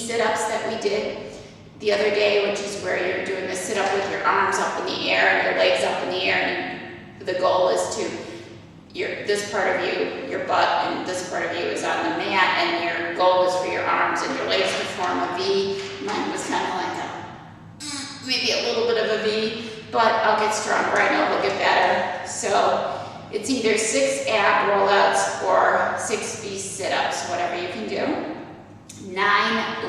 sit-ups that we did the other day, which is where you're doing a sit-up with your arms up in the air and your legs up in the air, and the goal is to, this part of you, your butt, and this part of you is on the mat, and your goal is for your arms and your legs to form a V. Mine was kind of like maybe a little bit of a V, but I'll get stronger. I know it'll get better. So it's either 6 ab rollouts or 6 V sit-ups, whatever you can do. 9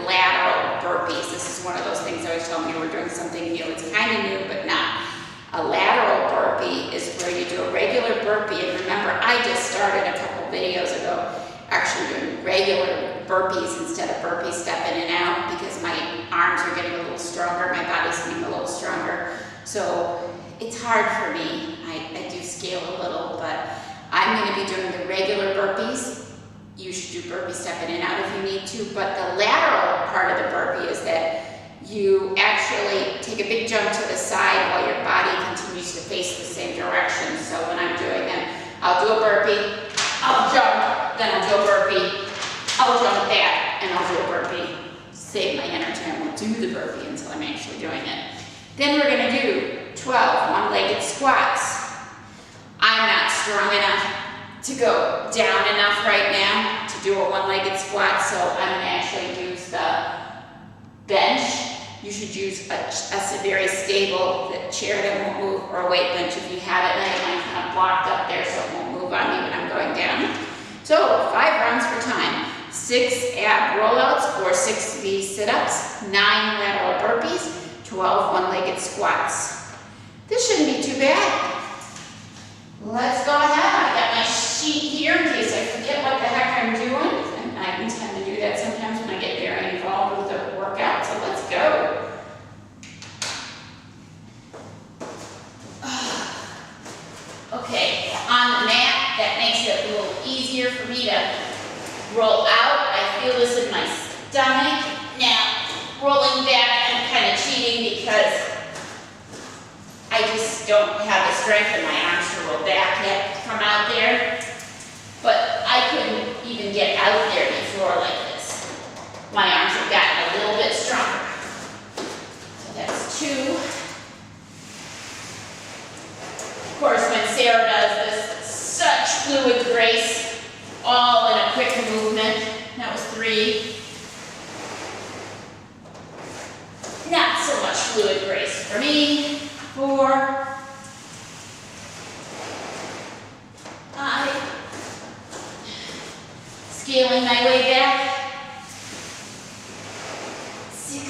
lateral burpees. This is one of those things I was telling you we're doing something new. It's kind of new, but not. A lateral burpee is where you do a regular burpee. And remember, I just started a couple videos ago actually doing regular burpees instead of burpee step in and out, because my arms are getting a little stronger, my body's getting a little stronger. So it's hard for me. I do scale a little, but I'm going to be doing the regular burpees. You should do burpee step in and out if you need to, but the lateral part of the burpee is that you actually take a big jump to the side while your body continues to face the same direction. So when I'm doing them, I'll do a burpee, I'll jump, then I'll do a burpee, I'll jump back, and I'll do a burpee. Save my energy, I won't do the burpee until I'm actually doing it. Then we're going to do 12 one-legged squats. I'm not strong enough to go down enough right now to do a one-legged squat, so I'm going to actually use the bench. You should use a very stable chair that won't move, or a weight bench if you have it. And I have mine kind of blocked up there so it won't move on me when I'm going down. So 5 rounds for time. 6 ab rollouts or 6 V sit-ups, 9 lateral burpees, 12 one-legged squats. This shouldn't be too bad. Let's go ahead. I got my sheet here in case I forget what the heck I'm doing. And I can tend to do that sometimes when I get very involved with the workout. So let's go. Okay, on the mat, that makes it a little easier for me to roll out. I feel this in my stomach. Now, rolling back, I'm kind of cheating because I just don't have the strength in my arms to roll back yet from out there. But I couldn't even get out there before like this. My arms have gotten a little bit stronger. So that's 2. Of course, when Sarah does this, such fluid grace, all in a quick movement. That was 3. Not so much fluid grace for me. 4. 5. Scaling my way back. 6.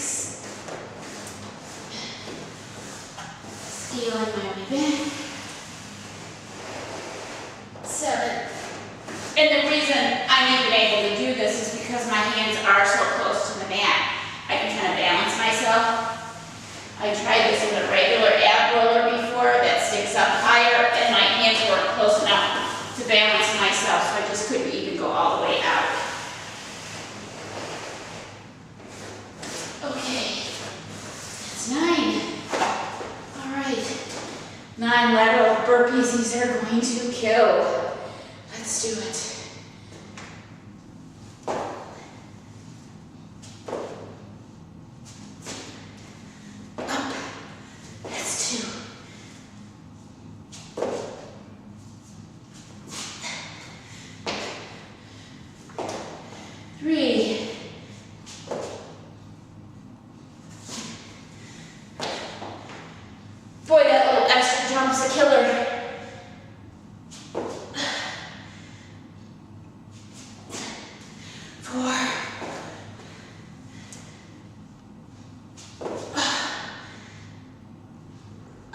Scaling my way back. 7. And the reason I'm even able to do this is because my hands are so close to the mat. I can kind of balance myself. I tried this with a regular ab roller before that sticks up higher, and my hands weren't close enough to balance myself, so I just couldn't even go all the way out. Okay, that's 9. All right, 9 lateral burpees. These are going to kill. Let's do it. Up. That's 2. 3. 4. That little extra jump's a killer. 4.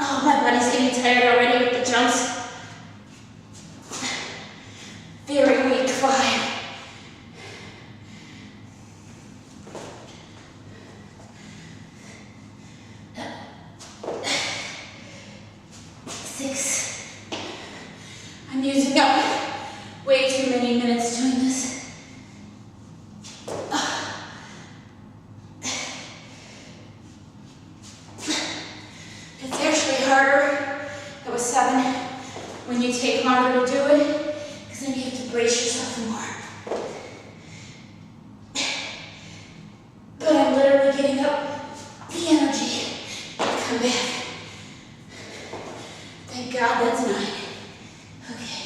Oh, my body's getting tired already with the jumps. Very weak. 5. 6. I'm using up way too many minutes doing this. It's actually harder. That was 7. When you take longer to do it, because then you have to brace yourself more. but I'm literally getting up the energy to come back. Thank God that's 9. Okay.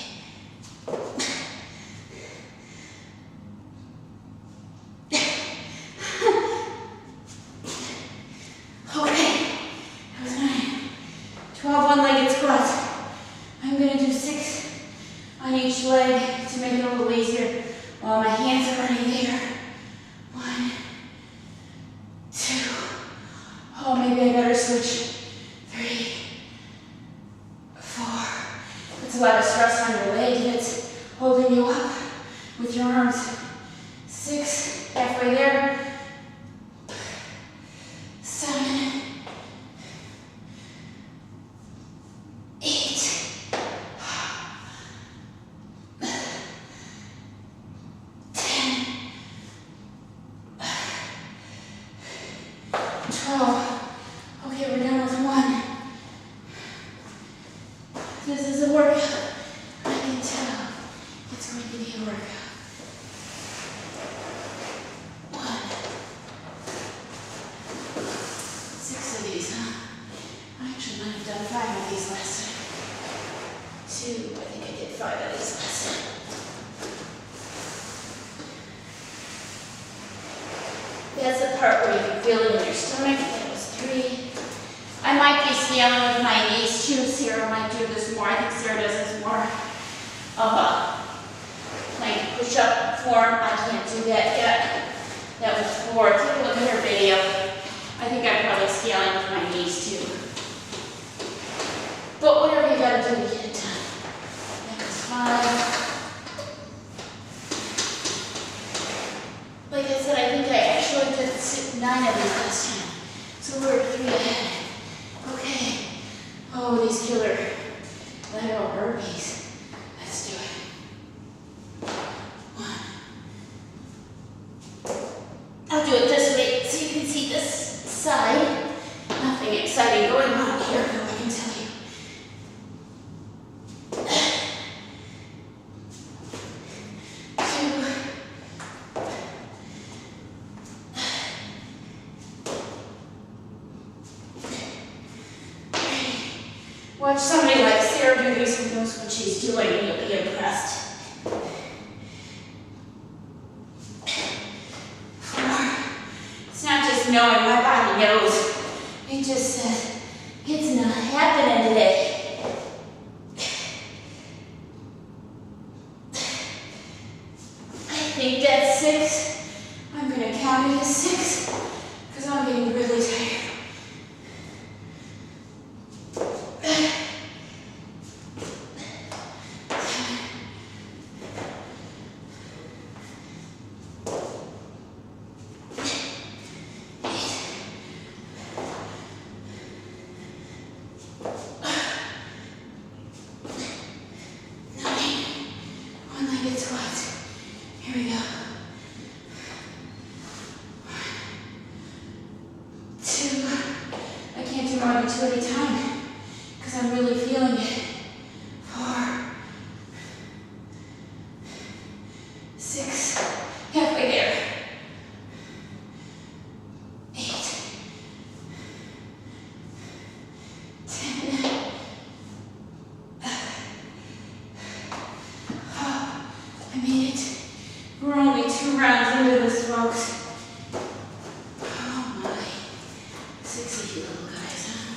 Okay, that was 9. 12 one-legged squats. I'm gonna do 6 on each leg to make it a little easier while my hands are already there. 1, 2. Oh, maybe I better switch. 3, 4. That's a lot of stress on your leg that's holding you up with your arms. 6, halfway there. 7, 8. 10, 12. Okay, we're done with 1. This is a workout. I can tell it's going to be a workout. 1. 6 of these, huh? I actually might have done 5 of these last time. 2, I think I did 5 of these last time. That's the part where you can feel it in your stomach. That was 3. I might be scaling with my knees too. Sarah might do this more. I think Sarah does this more of a plank push-up form. I can't do that yet. That was 4. Take a look at her video. I think I'm probably scaling with my knees too. But whatever you gotta do to get it done. That was 5. Like I said, I think I actually did 9 of these last time. So we're 3 ahead. Okay. Oh, these killer lateral burpees. Let's do it. 1. I'll do it this way so you can see this side. Nothing exciting going on here, though, I can tell you. 2. Watch somebody like Sarah do these who knows what she's doing and you'll be impressed. 4. It's not just knowing, my body knows. It just says, it's not happening today. I think that's 6. I'm going to count it as 6 because I'm getting really tired. 1-legged squats. Here we go. 2. I can't do more than 2 at a time because I'm really feeling it. 4. 6. Halfway there. 8. 10. I made it. We're only 2 rounds into this, folks. Oh my. 6 of you little guys, huh?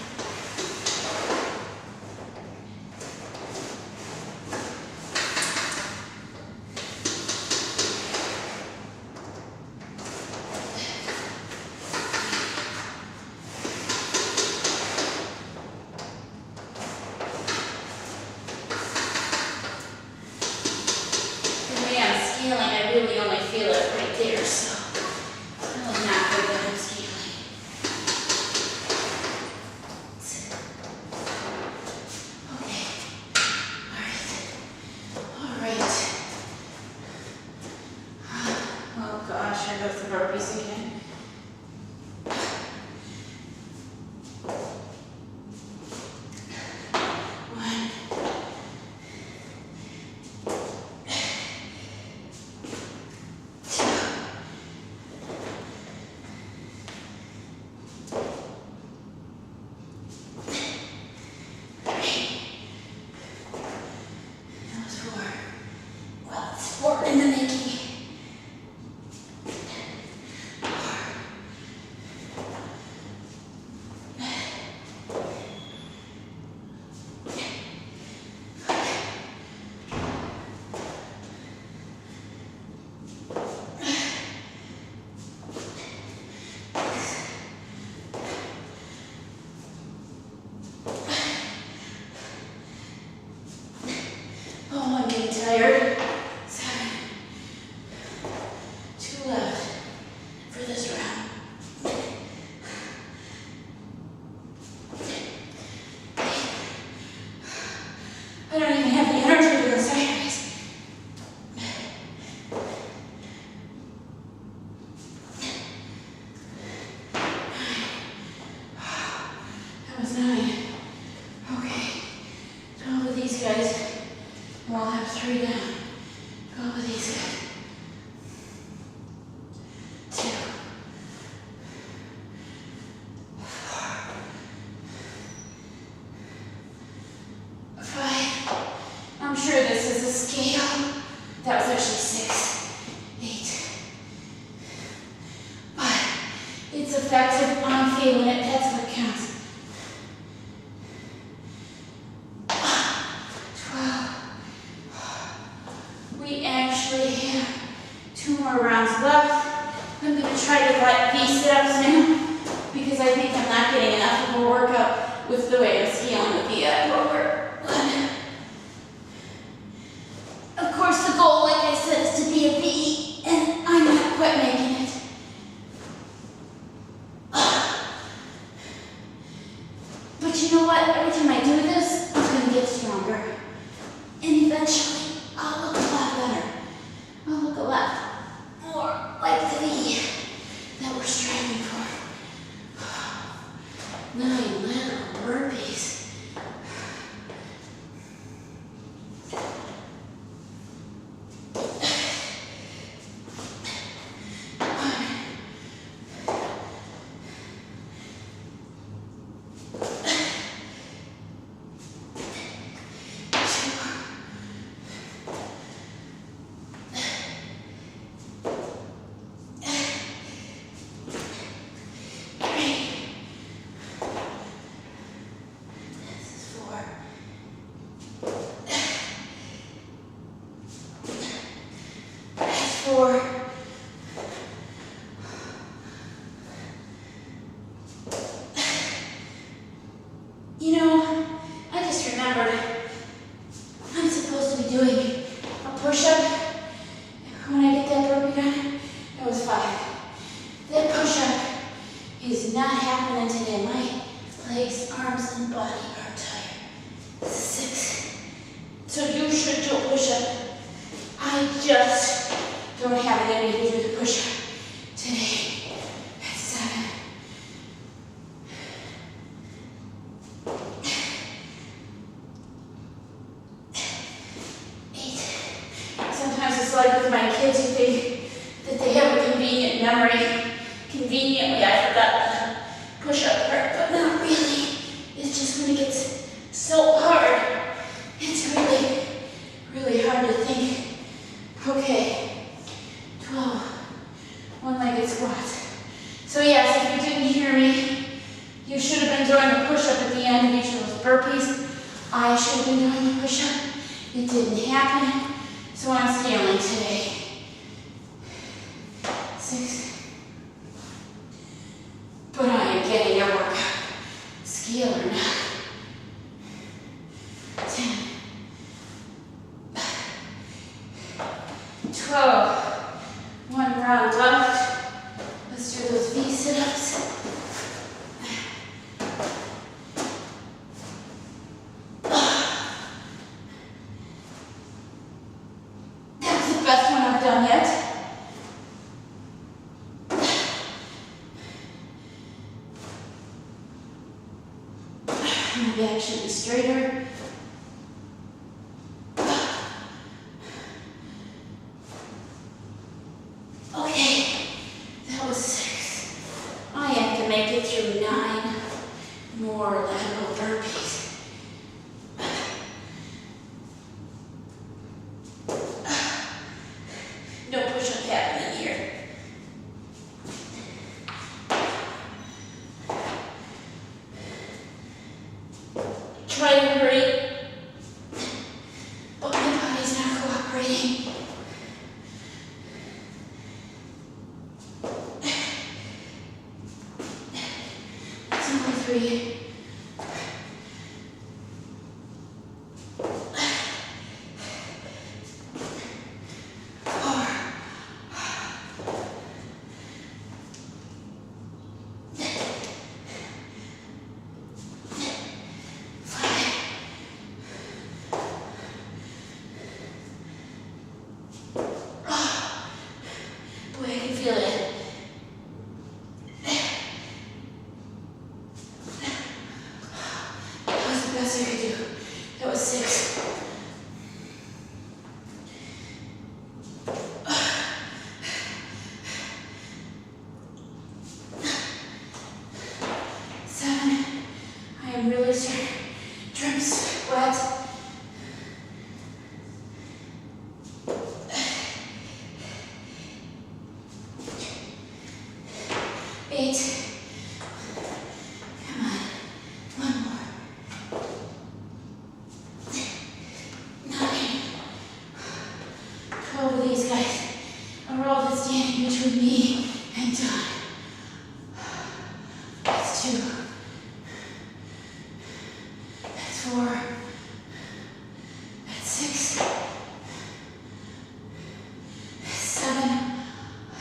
It's effective. I'm feeling it. That's what counts. 12. We actually have 2 more rounds left. I'm going to try to let these sit-ups now because I think I'm not getting enough of a workout with the way I'm scaling with the rower. Of course, the goal, like I said, is to be a V, and I'm not quite making it. But you know what? Every time I do this, I'm going to get stronger. And eventually, I'll look a lot better. I'll look a lot more like the V that we're striving for. 9 little burpees. You know, I just remembered I'm supposed to be doing a push-up when I get that burpee done. That was 5. That push-up is not happening today. My legs, arms, and body are tired. This is 6. So you should do a push-up. I just don't have it in me to do the push-up today. That's 7. 8. Sometimes it's like with my kids who think that they have a convenient memory. Conveniently, I forgot the push-up part, but not really. It's just when it gets so hard, it's really, really hard to think. Okay, 12, 1-legged squats. So yes, if you didn't hear me, you should have been doing the push-up at the end of each of those burpees. I should have been doing the push-up. It didn't happen, so I'm scaling today. 6. But I am getting a workout. Scale or not. 10. 12. 1 round left. Let's do those V sit-ups. That's the best one I've done yet. My back should be straighter. Okay, that was 6. I have to make it through 9 more lateral burpees. No push-up happening here. Try to hurry, but my body's not cooperating. It's only 3. 4. 5. Boy, I can feel it. That was the best I could do. That was 6. 7. I am really starting to sweat. 8. 8. Come on. One more. 9. 12 of these guys are all that's standing between me and done. That's 2. That's 4. That's 6. That's 7.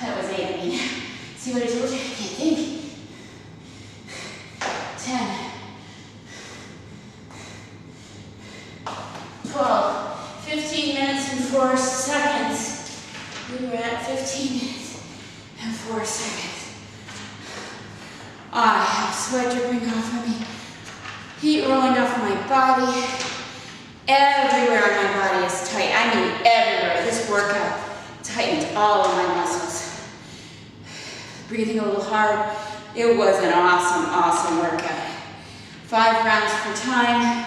That was 8, I mean. See what I told you? I can't think. 10. 12. 15 minutes and 4 seconds. We were at 15 minutes and 4 seconds. I have sweat dripping off of me. Heat rolling off my body. Everywhere on my body is tight. I mean everywhere. This workout tightened all of my muscles. Breathing a little hard. It was an awesome, awesome workout. 5 rounds for time.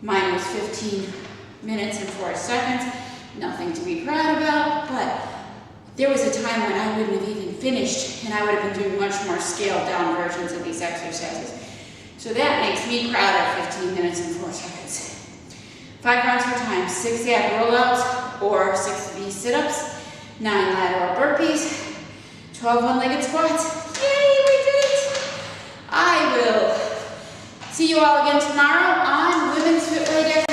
Mine was 15 minutes and 4 seconds. Nothing to be proud about, but there was a time when I wouldn't have even finished and I would have been doing much more scaled down versions of these exercises. So that makes me proud of 15 minutes and 4 seconds. 5 rounds for time, 6 ab rollouts or 6 of these sit-ups, 9 lateral burpees, 12 one-legged squats. Yay, we did it! I will see you all again tomorrow on Women's Fit Weight